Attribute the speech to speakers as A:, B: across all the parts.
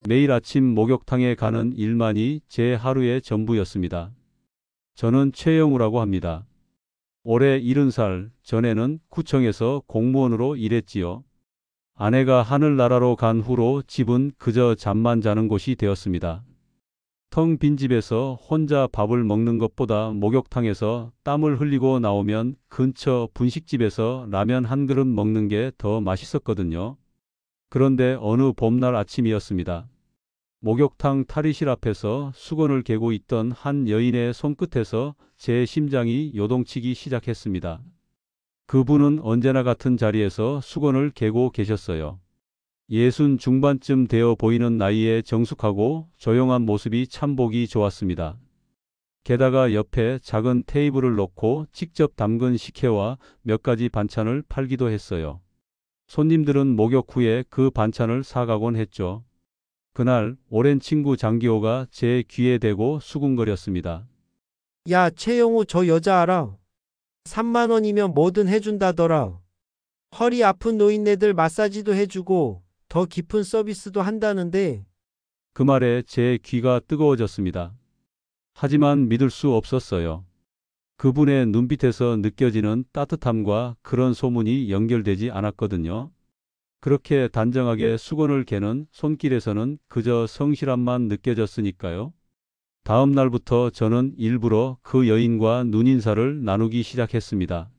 A: 매일 아침 목욕탕에 가는 일만이 제 하루의 전부였습니다. 저는 최영우라고 합니다. 올해 70살, 전에는 구청에서 공무원으로 일했지요. 아내가 하늘나라로 간 후로 집은 그저 잠만 자는 곳이 되었습니다. 텅 빈 집에서 혼자 밥을 먹는 것보다 목욕탕에서 땀을 흘리고 나오면 근처 분식집에서 라면 한 그릇 먹는 게 더 맛있었거든요. 그런데 어느 봄날 아침이었습니다. 목욕탕 탈의실 앞에서 수건을 개고 있던 한 여인의 손끝에서 제 심장이 요동치기 시작했습니다. 그분은 언제나 같은 자리에서 수건을 개고 계셨어요. 60 중반쯤 되어 보이는 나이에 정숙하고 조용한 모습이 참 보기 좋았습니다. 게다가 옆에 작은 테이블을 놓고 직접 담근 식혜와 몇 가지 반찬을 팔기도 했어요. 손님들은 목욕 후에 그 반찬을 사가곤 했죠. 그날 오랜 친구 장기호가 제 귀에 대고 수군거렸습니다.
B: 야, 최영우 저 여자 알아? 3만 원이면 뭐든 해준다더라. 허리 아픈 노인네들 마사지도 해주고 더 깊은 서비스도 한다는데.
A: 그 말에 제 귀가 뜨거워졌습니다. 하지만 믿을 수 없었어요. 그분의 눈빛에서 느껴지는 따뜻함과 그런 소문이 연결되지 않았거든요. 그렇게 단정하게 수건을 개는 손길에서는 그저 성실함만 느껴졌으니까요. 다음 날부터 저는 일부러 그 여인과 눈인사를 나누기 시작했습니다.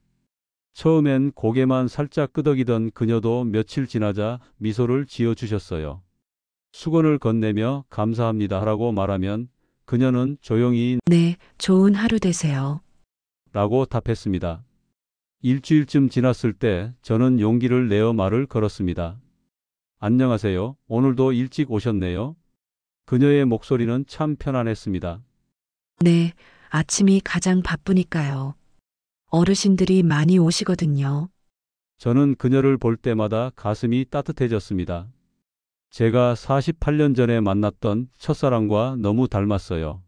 A: 처음엔 고개만 살짝 끄덕이던 그녀도 며칠 지나자 미소를 지어주셨어요. 수건을 건네며 감사합니다 라고 말하면 그녀는 조용히
C: 네, 좋은 하루 되세요.
A: 라고 답했습니다. 일주일쯤 지났을 때 저는 용기를 내어 말을 걸었습니다. 안녕하세요. 오늘도 일찍 오셨네요. 그녀의 목소리는 참 편안했습니다.
C: 네, 아침이 가장 바쁘니까요. 어르신들이 많이 오시거든요.
A: 저는 그녀를 볼 때마다 가슴이 따뜻해졌습니다. 제가 48년 전에 만났던 첫사랑과 너무 닮았어요.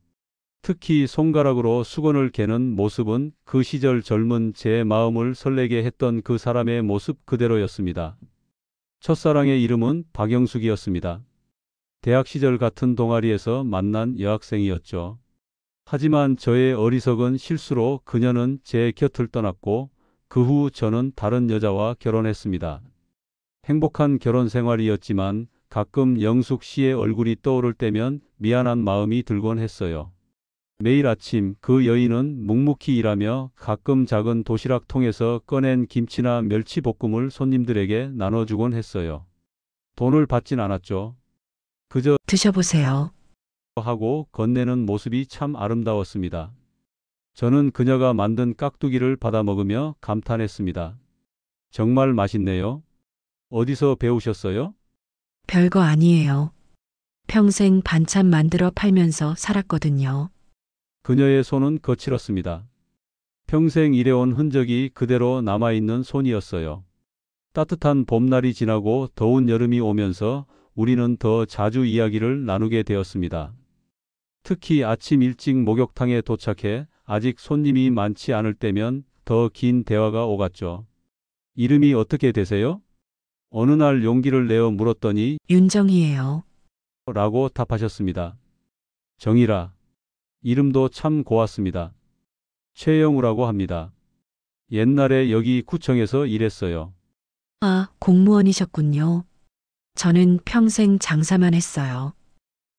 A: 특히 손가락으로 수건을 개는 모습은 그 시절 젊은 제 마음을 설레게 했던 그 사람의 모습 그대로였습니다. 첫사랑의 이름은 박영숙이었습니다. 대학 시절 같은 동아리에서 만난 여학생이었죠. 하지만 저의 어리석은 실수로 그녀는 제 곁을 떠났고 그 후 저는 다른 여자와 결혼했습니다. 행복한 결혼 생활이었지만 가끔 영숙 씨의 얼굴이 떠오를 때면 미안한 마음이 들곤 했어요. 매일 아침 그 여인은 묵묵히 일하며 가끔 작은 도시락 통에서 꺼낸 김치나 멸치볶음을 손님들에게 나눠주곤 했어요. 돈을 받진 않았죠. 그저
C: 드셔보세요.
A: 하고 건네는 모습이 참 아름다웠습니다. 저는 그녀가 만든 깍두기를 받아 먹으며 감탄했습니다. 정말 맛있네요. 어디서 배우셨어요?
C: 별거 아니에요. 평생 반찬 만들어 팔면서 살았거든요.
A: 그녀의 손은 거칠었습니다. 평생 일해온 흔적이 그대로 남아있는 손이었어요. 따뜻한 봄날이 지나고 더운 여름이 오면서 우리는 더 자주 이야기를 나누게 되었습니다. 특히 아침 일찍 목욕탕에 도착해 아직 손님이 많지 않을 때면 더 긴 대화가 오갔죠. 이름이 어떻게 되세요? 어느 날 용기를 내어 물었더니
C: 윤정이에요.
A: 라고 답하셨습니다. 정이라. 이름도 참 고왔습니다. 최영우라고 합니다. 옛날에 여기 구청에서 일했어요.
C: 아, 공무원이셨군요. 저는 평생 장사만 했어요.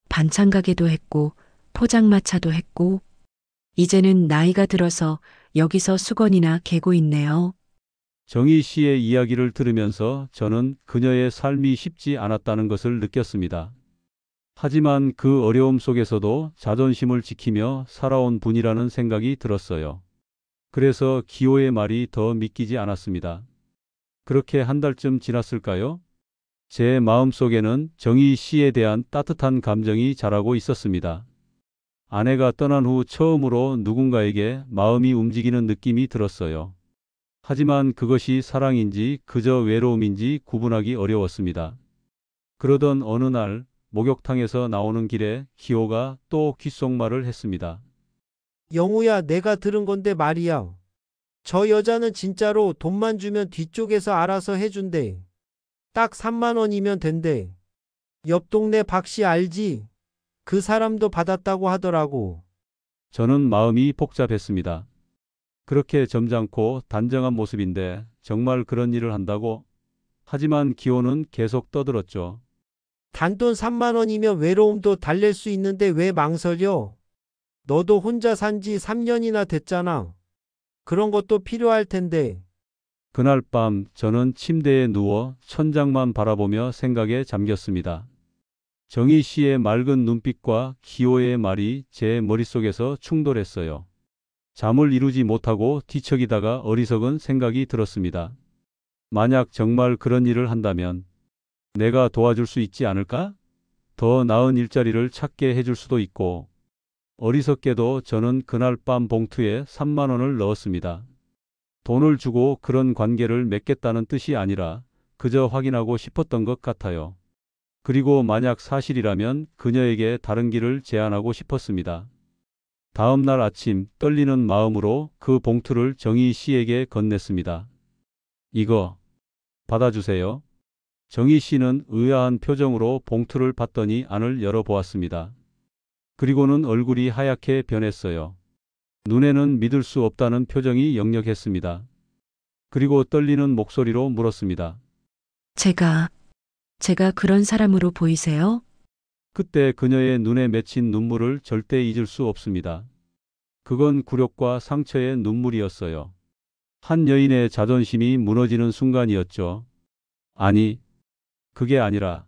C: 반찬 가게도 했고, 포장마차도 했고, 이제는 나이가 들어서 여기서 수건이나 개고 있네요.
A: 정희 씨의 이야기를 들으면서 저는 그녀의 삶이 쉽지 않았다는 것을 느꼈습니다. 하지만 그 어려움 속에서도 자존심을 지키며 살아온 분이라는 생각이 들었어요. 그래서 기호의 말이 더 믿기지 않았습니다. 그렇게 한 달쯤 지났을까요? 제 마음속에는 정희 씨에 대한 따뜻한 감정이 자라고 있었습니다. 아내가 떠난 후 처음으로 누군가에게 마음이 움직이는 느낌이 들었어요. 하지만 그것이 사랑인지 그저 외로움인지 구분하기 어려웠습니다. 그러던 어느 날 목욕탕에서 나오는 길에 기호가 또 귓속말을 했습니다.
B: 영우야, 내가 들은 건데 말이야. 저 여자는 진짜로 돈만 주면 뒤쪽에서 알아서 해준대. 딱 3만 원이면 된대. 옆 동네 박 씨 알지? 그 사람도 받았다고 하더라고.
A: 저는 마음이 복잡했습니다. 그렇게 점잖고 단정한 모습인데 정말 그런 일을 한다고? 하지만 기호는 계속 떠들었죠.
B: 단돈 3만 원이면 외로움도 달랠 수 있는데 왜 망설여? 너도 혼자 산지 3년이나 됐잖아. 그런 것도 필요할 텐데.
A: 그날 밤 저는 침대에 누워 천장만 바라보며 생각에 잠겼습니다. 정희 씨의 맑은 눈빛과 기호의 말이 제 머릿속에서 충돌했어요. 잠을 이루지 못하고 뒤척이다가 어리석은 생각이 들었습니다. 만약 정말 그런 일을 한다면 내가 도와줄 수 있지 않을까? 더 나은 일자리를 찾게 해줄 수도 있고. 어리석게도 저는 그날 밤 봉투에 3만 원을 넣었습니다. 돈을 주고 그런 관계를 맺겠다는 뜻이 아니라 그저 확인하고 싶었던 것 같아요. 그리고 만약 사실이라면 그녀에게 다른 길을 제안하고 싶었습니다. 다음 날 아침 떨리는 마음으로 그 봉투를 정희 씨에게 건넸습니다. 이거 받아주세요. 정희 씨는 의아한 표정으로 봉투를 받더니 안을 열어보았습니다. 그리고는 얼굴이 하얗게 변했어요. 눈에는 믿을 수 없다는 표정이 역력했습니다. 그리고 떨리는 목소리로 물었습니다.
C: 제가 그런 사람으로 보이세요?
A: 그때 그녀의 눈에 맺힌 눈물을 절대 잊을 수 없습니다. 그건 굴욕과 상처의 눈물이었어요. 한 여인의 자존심이 무너지는 순간이었죠. 아니, 그게 아니라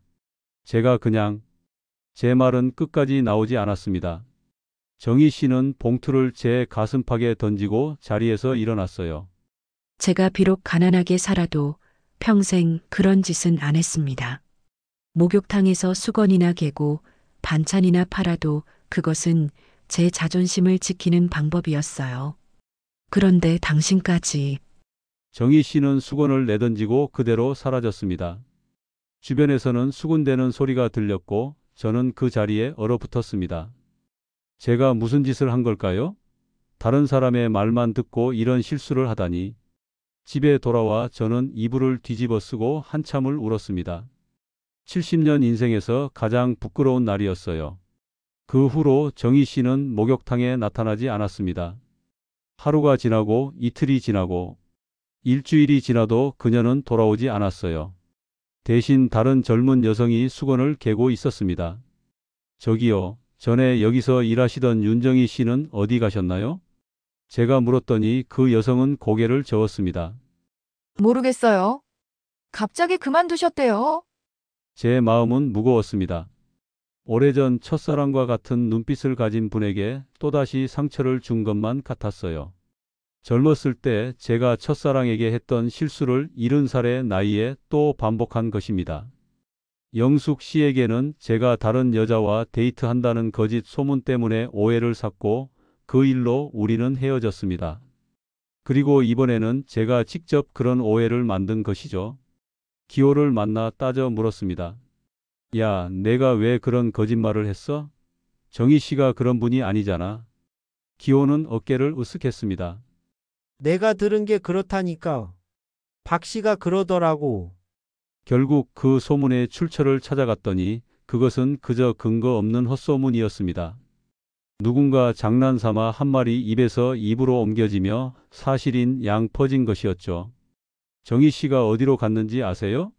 A: 제가 그냥 제 말은 끝까지 나오지 않았습니다. 정희 씨는 봉투를 제 가슴팍에 던지고 자리에서 일어났어요.
C: 제가 비록 가난하게 살아도 평생 그런 짓은 안 했습니다. 목욕탕에서 수건이나 개고 반찬이나 팔아도 그것은 제 자존심을 지키는 방법이었어요. 그런데 당신까지
A: 정희 씨는 수건을 내던지고 그대로 사라졌습니다. 주변에서는 수군대는 소리가 들렸고 저는 그 자리에 얼어붙었습니다. 제가 무슨 짓을 한 걸까요? 다른 사람의 말만 듣고 이런 실수를 하다니. 집에 돌아와 저는 이불을 뒤집어 쓰고 한참을 울었습니다. 70년 인생에서 가장 부끄러운 날이었어요. 그 후로 정희 씨는 목욕탕에 나타나지 않았습니다. 하루가 지나고 이틀이 지나고 일주일이 지나도 그녀는 돌아오지 않았어요. 대신 다른 젊은 여성이 수건을 개고 있었습니다. 저기요, 전에 여기서 일하시던 윤정희 씨는 어디 가셨나요? 제가 물었더니 그 여성은 고개를 저었습니다.
D: 모르겠어요. 갑자기 그만두셨대요.
A: 제 마음은 무거웠습니다. 오래전 첫사랑과 같은 눈빛을 가진 분에게 또다시 상처를 준 것만 같았어요. 젊었을 때 제가 첫사랑에게 했던 실수를 70살의 나이에 또 반복한 것입니다. 영숙 씨에게는 제가 다른 여자와 데이트한다는 거짓 소문 때문에 오해를 샀고 그 일로 우리는 헤어졌습니다. 그리고 이번에는 제가 직접 그런 오해를 만든 것이죠. 기호를 만나 따져 물었습니다. 야, 내가 왜 그런 거짓말을 했어? 정희 씨가 그런 분이 아니잖아. 기호는 어깨를 으쓱했습니다.
B: 내가 들은 게 그렇다니까. 박 씨가 그러더라고.
A: 결국 그 소문의 출처를 찾아갔더니 그것은 그저 근거 없는 헛소문이었습니다. 누군가 장난삼아 한 말이 입에서 입으로 옮겨지며 사실인 양 퍼진 것이었죠. 정희 씨가 어디로 갔는지 아세요?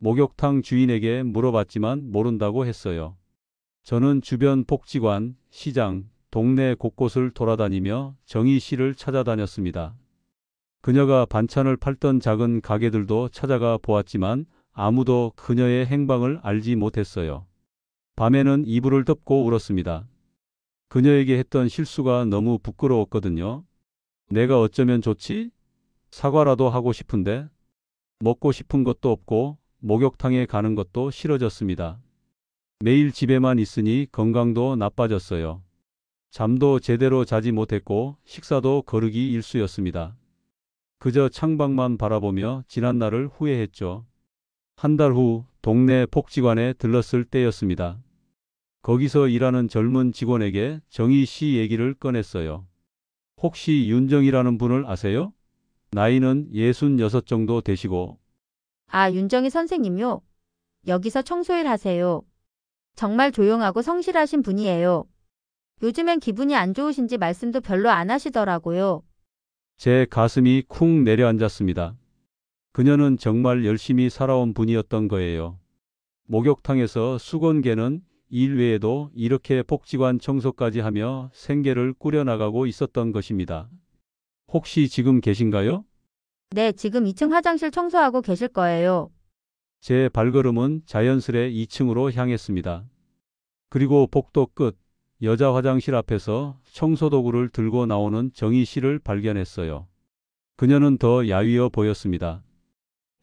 A: 목욕탕 주인에게 물어봤지만 모른다고 했어요. 저는 주변 복지관, 시장, 동네 곳곳을 돌아다니며 정희 씨를 찾아다녔습니다. 그녀가 반찬을 팔던 작은 가게들도 찾아가 보았지만 아무도 그녀의 행방을 알지 못했어요. 밤에는 이불을 덮고 울었습니다. 그녀에게 했던 실수가 너무 부끄러웠거든요. 내가 어쩌면 좋지? 사과라도 하고 싶은데 먹고 싶은 것도 없고 목욕탕에 가는 것도 싫어졌습니다. 매일 집에만 있으니 건강도 나빠졌어요. 잠도 제대로 자지 못했고 식사도 거르기 일쑤였습니다. 그저 창밖만 바라보며 지난 날을 후회했죠. 한 달 후 동네 복지관에 들렀을 때였습니다. 거기서 일하는 젊은 직원에게 정희 씨 얘기를 꺼냈어요. 혹시 윤정이라는 분을 아세요? 나이는 66 정도 되시고
E: 아, 윤정희 선생님요? 여기서 청소일 하세요. 정말 조용하고 성실하신 분이에요. 요즘엔 기분이 안 좋으신지 말씀도 별로 안 하시더라고요.
A: 제 가슴이 쿵 내려앉았습니다. 그녀는 정말 열심히 살아온 분이었던 거예요. 목욕탕에서 수건개는 일 외에도 이렇게 복지관 청소까지 하며 생계를 꾸려나가고 있었던 것입니다. 혹시 지금 계신가요?
E: 네, 지금 2층 화장실 청소하고 계실 거예요.
A: 제 발걸음은 자연스레 2층으로 향했습니다. 그리고 복도 끝 여자 화장실 앞에서 청소도구를 들고 나오는 정희 씨를 발견했어요. 그녀는 더 야위어 보였습니다.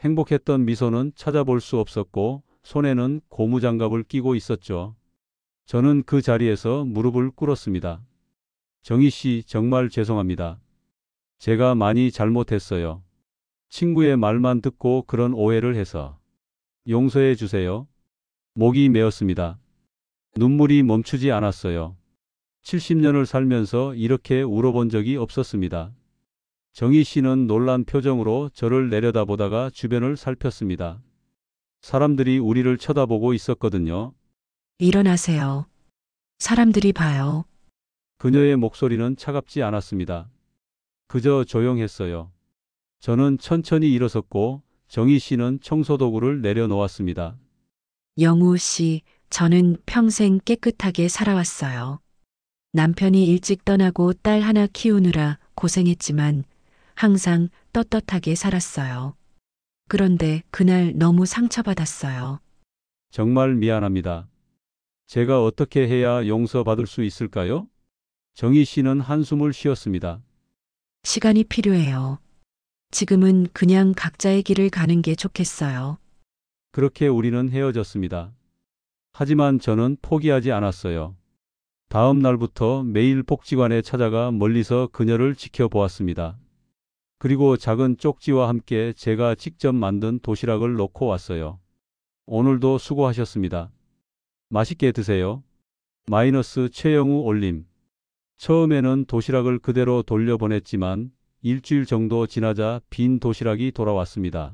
A: 행복했던 미소는 찾아볼 수 없었고 손에는 고무장갑을 끼고 있었죠. 저는 그 자리에서 무릎을 꿇었습니다. 정희 씨, 정말 죄송합니다. 제가 많이 잘못했어요. 친구의 말만 듣고 그런 오해를 해서. 용서해 주세요. 목이 메었습니다. 눈물이 멈추지 않았어요. 70년을 살면서 이렇게 울어본 적이 없었습니다. 정희 씨는 놀란 표정으로 저를 내려다보다가 주변을 살폈습니다. 사람들이 우리를 쳐다보고 있었거든요.
C: 일어나세요. 사람들이 봐요.
A: 그녀의 목소리는 차갑지 않았습니다. 그저 조용했어요. 저는 천천히 일어섰고 정희 씨는 청소도구를 내려놓았습니다.
C: 영우 씨, 저는 평생 깨끗하게 살아왔어요. 남편이 일찍 떠나고 딸 하나 키우느라 고생했지만 항상 떳떳하게 살았어요. 그런데 그날 너무 상처받았어요.
A: 정말 미안합니다. 제가 어떻게 해야 용서받을 수 있을까요? 정희 씨는 한숨을 쉬었습니다.
C: 시간이 필요해요. 지금은 그냥 각자의 길을 가는 게 좋겠어요.
A: 그렇게 우리는 헤어졌습니다. 하지만 저는 포기하지 않았어요. 다음 날부터 매일 복지관에 찾아가 멀리서 그녀를 지켜보았습니다. 그리고 작은 쪽지와 함께 제가 직접 만든 도시락을 놓고 왔어요. 오늘도 수고하셨습니다. 맛있게 드세요. 마이너스 최영우 올림. 처음에는 도시락을 그대로 돌려보냈지만 일주일 정도 지나자 빈 도시락이 돌아왔습니다.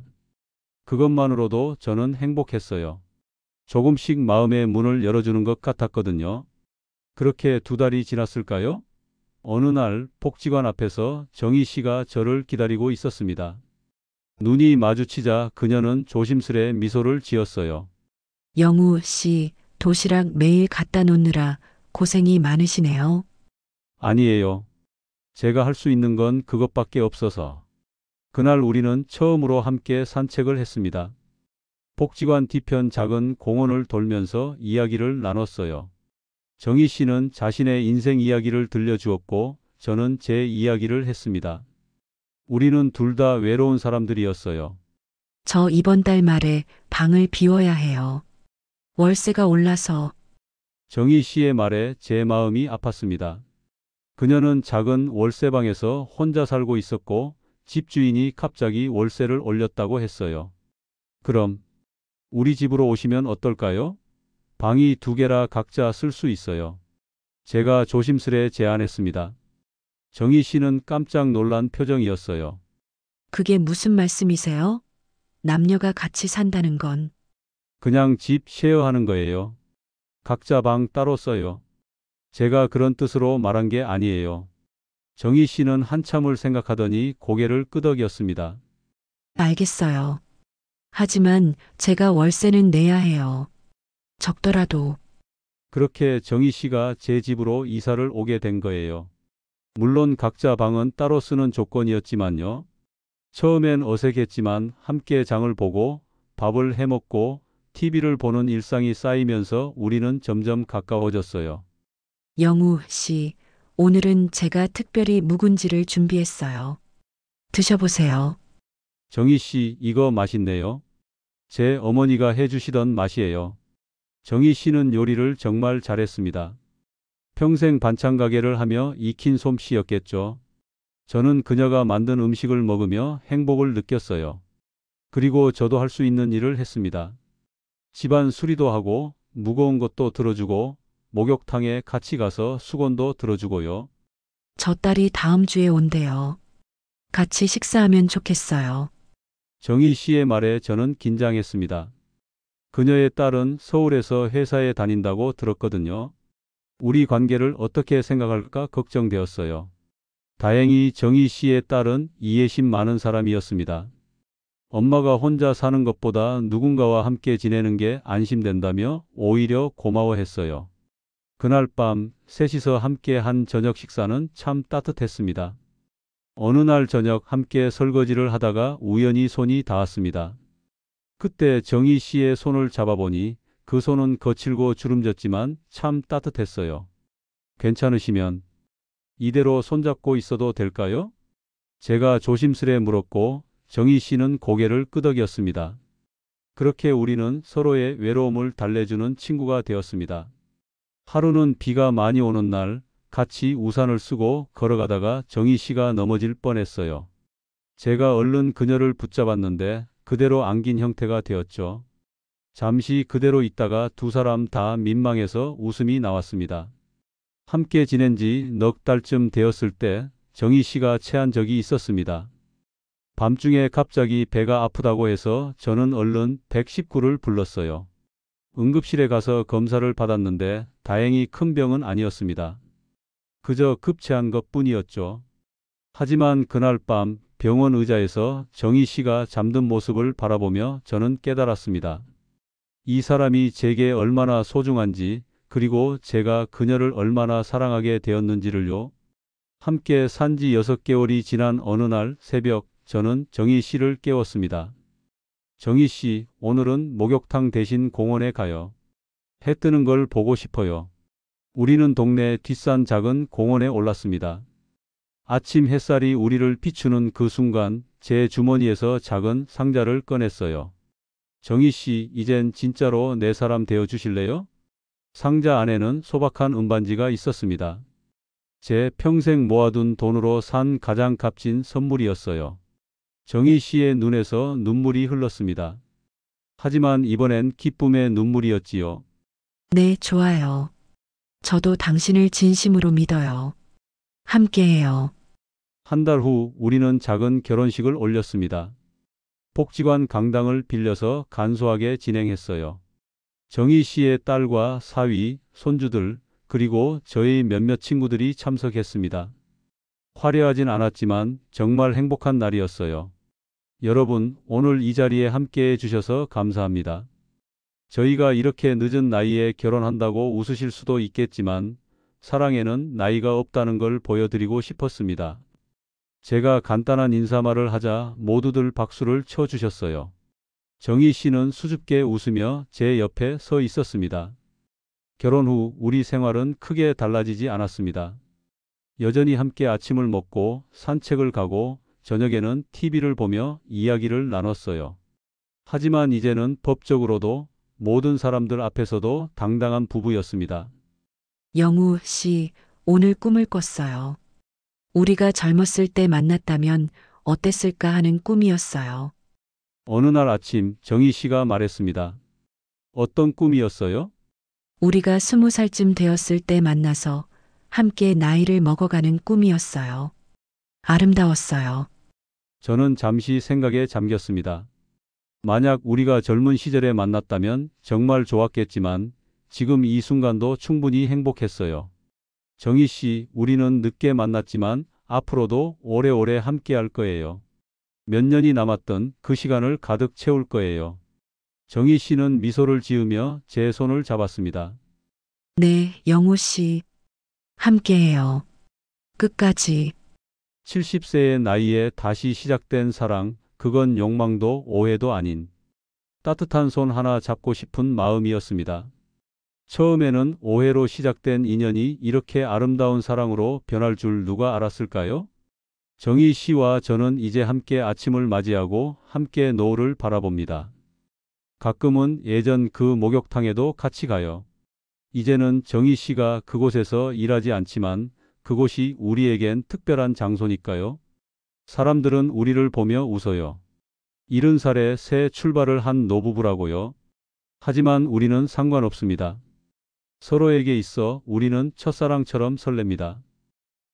A: 그것만으로도 저는 행복했어요. 조금씩 마음의 문을 열어주는 것 같았거든요. 그렇게 2달이 지났을까요? 어느 날 복지관 앞에서 정희 씨가 저를 기다리고 있었습니다. 눈이 마주치자 그녀는 조심스레 미소를 지었어요.
C: 영우 씨, 도시락 매일 갖다 놓느라 고생이 많으시네요.
A: 아니에요. 제가 할 수 있는 건 그것밖에 없어서. 그날 우리는 처음으로 함께 산책을 했습니다. 복지관 뒤편 작은 공원을 돌면서 이야기를 나눴어요. 정희 씨는 자신의 인생 이야기를 들려주었고 저는 제 이야기를 했습니다. 우리는 둘 다 외로운 사람들이었어요.
C: 저 이번 달 말에 방을 비워야 해요. 월세가 올라서.
A: 정희 씨의 말에 제 마음이 아팠습니다. 그녀는 작은 월세방에서 혼자 살고 있었고 집주인이 갑자기 월세를 올렸다고 했어요. 그럼 우리 집으로 오시면 어떨까요? 방이 2개라 각자 쓸 수 있어요. 제가 조심스레 제안했습니다. 정희 씨는 깜짝 놀란 표정이었어요.
C: 그게 무슨 말씀이세요? 남녀가 같이 산다는 건.
A: 그냥 집 쉐어하는 거예요. 각자 방 따로 써요. 제가 그런 뜻으로 말한 게 아니에요. 정희 씨는 한참을 생각하더니 고개를 끄덕였습니다.
C: 알겠어요. 하지만 제가 월세는 내야 해요. 적더라도.
A: 그렇게 정희 씨가 제 집으로 이사를 오게 된 거예요. 물론 각자 방은 따로 쓰는 조건이었지만요. 처음엔 어색했지만 함께 장을 보고 밥을 해먹고 TV를 보는 일상이 쌓이면서 우리는 점점 가까워졌어요.
C: 영우 씨, 오늘은 제가 특별히 묵은지를 준비했어요. 드셔보세요.
A: 정희 씨, 이거 맛있네요. 제 어머니가 해주시던 맛이에요. 정희 씨는 요리를 정말 잘했습니다. 평생 반찬 가게를 하며 익힌 솜씨였겠죠. 저는 그녀가 만든 음식을 먹으며 행복을 느꼈어요. 그리고 저도 할 수 있는 일을 했습니다. 집안 수리도 하고 무거운 것도 들어주고 목욕탕에 같이 가서 수건도 들어주고요.
C: 저 딸이 다음 주에 온대요. 같이 식사하면 좋겠어요.
A: 정희 씨의 말에 저는 긴장했습니다. 그녀의 딸은 서울에서 회사에 다닌다고 들었거든요. 우리 관계를 어떻게 생각할까 걱정되었어요. 다행히 정희 씨의 딸은 이해심 많은 사람이었습니다. 엄마가 혼자 사는 것보다 누군가와 함께 지내는 게 안심된다며 오히려 고마워했어요. 그날 밤 셋이서 함께 한 저녁 식사는 참 따뜻했습니다. 어느 날 저녁 함께 설거지를 하다가 우연히 손이 닿았습니다. 그때 정희 씨의 손을 잡아보니 그 손은 거칠고 주름졌지만 참 따뜻했어요. 괜찮으시면 이대로 손잡고 있어도 될까요? 제가 조심스레 물었고 정희 씨는 고개를 끄덕였습니다. 그렇게 우리는 서로의 외로움을 달래주는 친구가 되었습니다. 하루는 비가 많이 오는 날 같이 우산을 쓰고 걸어가다가 정희 씨가 넘어질 뻔했어요. 제가 얼른 그녀를 붙잡았는데 그대로 안긴 형태가 되었죠. 잠시 그대로 있다가 두 사람 다 민망해서 웃음이 나왔습니다. 함께 지낸 지 넉 달쯤 되었을 때 정희 씨가 체한 적이 있었습니다. 밤중에 갑자기 배가 아프다고 해서 저는 얼른 119를 불렀어요. 응급실에 가서 검사를 받았는데 다행히 큰 병은 아니었습니다. 그저 급체한 것뿐이었죠. 하지만 그날 밤 병원 의자에서 정희 씨가 잠든 모습을 바라보며 저는 깨달았습니다. 이 사람이 제게 얼마나 소중한지, 그리고 제가 그녀를 얼마나 사랑하게 되었는지를요. 함께 산 지 6개월이 지난 어느 날 새벽 저는 정희 씨를 깨웠습니다. 정희 씨, 오늘은 목욕탕 대신 공원에 가요. 해 뜨는 걸 보고 싶어요. 우리는 동네 뒷산 작은 공원에 올랐습니다. 아침 햇살이 우리를 비추는 그 순간 제 주머니에서 작은 상자를 꺼냈어요. 정희 씨, 이젠 진짜로 내 사람 되어 주실래요? 상자 안에는 소박한 은반지가 있었습니다. 제 평생 모아둔 돈으로 산 가장 값진 선물이었어요. 정희 씨의 눈에서 눈물이 흘렀습니다. 하지만 이번엔 기쁨의 눈물이었지요.
C: 네, 좋아요. 저도 당신을 진심으로 믿어요. 함께해요.
A: 한 달 후 우리는 작은 결혼식을 올렸습니다. 복지관 강당을 빌려서 간소하게 진행했어요. 정희 씨의 딸과 사위, 손주들, 그리고 저희 몇몇 친구들이 참석했습니다. 화려하진 않았지만 정말 행복한 날이었어요. 여러분, 오늘 이 자리에 함께해 주셔서 감사합니다. 저희가 이렇게 늦은 나이에 결혼한다고 웃으실 수도 있겠지만 사랑에는 나이가 없다는 걸 보여드리고 싶었습니다. 제가 간단한 인사말을 하자 모두들 박수를 쳐주셨어요. 정희 씨는 수줍게 웃으며 제 옆에 서 있었습니다. 결혼 후 우리 생활은 크게 달라지지 않았습니다. 여전히 함께 아침을 먹고 산책을 가고 저녁에는 TV를 보며 이야기를 나눴어요. 하지만 이제는 법적으로도 모든 사람들 앞에서도 당당한 부부였습니다.
C: 영우 씨, 오늘 꿈을 꿨어요. 우리가 젊었을 때 만났다면 어땠을까 하는 꿈이었어요.
A: 어느 날 아침 정희 씨가 말했습니다. 어떤 꿈이었어요?
C: 우리가 20살쯤 되었을 때 만나서 함께 나이를 먹어가는 꿈이었어요. 아름다웠어요.
A: 저는 잠시 생각에 잠겼습니다. 만약 우리가 젊은 시절에 만났다면 정말 좋았겠지만 지금 이 순간도 충분히 행복했어요. 정희 씨, 우리는 늦게 만났지만 앞으로도 오래오래 함께 할 거예요. 몇 년이 남았던 그 시간을 가득 채울 거예요. 정희 씨는 미소를 지으며 제 손을 잡았습니다.
C: 네, 영우 씨. 함께해요. 끝까지.
A: 70세의 나이에 다시 시작된 사랑, 그건 욕망도 오해도 아닌 따뜻한 손 하나 잡고 싶은 마음이었습니다. 처음에는 오해로 시작된 인연이 이렇게 아름다운 사랑으로 변할 줄 누가 알았을까요? 정희 씨와 저는 이제 함께 아침을 맞이하고 함께 노을을 바라봅니다. 가끔은 예전 그 목욕탕에도 같이 가요. 이제는 정희 씨가 그곳에서 일하지 않지만 그곳이 우리에겐 특별한 장소니까요. 사람들은 우리를 보며 웃어요. 70살에 새 출발을 한 노부부라고요. 하지만 우리는 상관없습니다. 서로에게 있어 우리는 첫사랑처럼 설렙니다.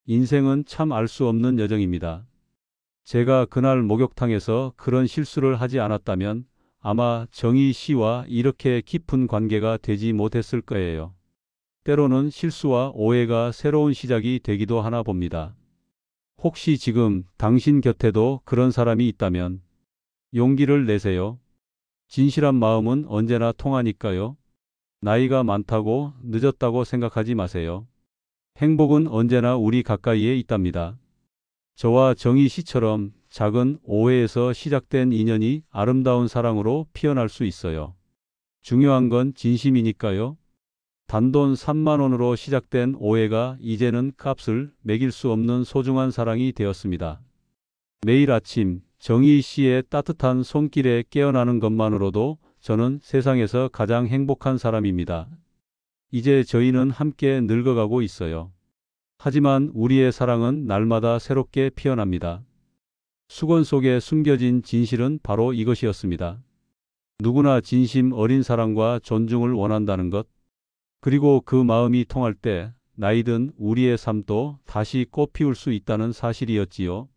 A: 인생은 참 알 수 없는 여정입니다. 제가 그날 목욕탕에서 그런 실수를 하지 않았다면 아마 정희 씨와 이렇게 깊은 관계가 되지 못했을 거예요. 때로는 실수와 오해가 새로운 시작이 되기도 하나 봅니다. 혹시 지금 당신 곁에도 그런 사람이 있다면 용기를 내세요. 진실한 마음은 언제나 통하니까요. 나이가 많다고 늦었다고 생각하지 마세요. 행복은 언제나 우리 가까이에 있답니다. 저와 정희 씨처럼 작은 오해에서 시작된 인연이 아름다운 사랑으로 피어날 수 있어요. 중요한 건 진심이니까요. 단돈 3만 원으로 시작된 오해가 이제는 값을 매길 수 없는 소중한 사랑이 되었습니다. 매일 아침 정희 씨의 따뜻한 손길에 깨어나는 것만으로도 저는 세상에서 가장 행복한 사람입니다. 이제 저희는 함께 늙어가고 있어요. 하지만 우리의 사랑은 날마다 새롭게 피어납니다. 수건 속에 숨겨진 진실은 바로 이것이었습니다. 누구나 진심 어린 사랑과 존중을 원한다는 것. 그리고 그 마음이 통할 때 나이든 우리의 삶도 다시 꽃 피울 수 있다는 사실이었지요.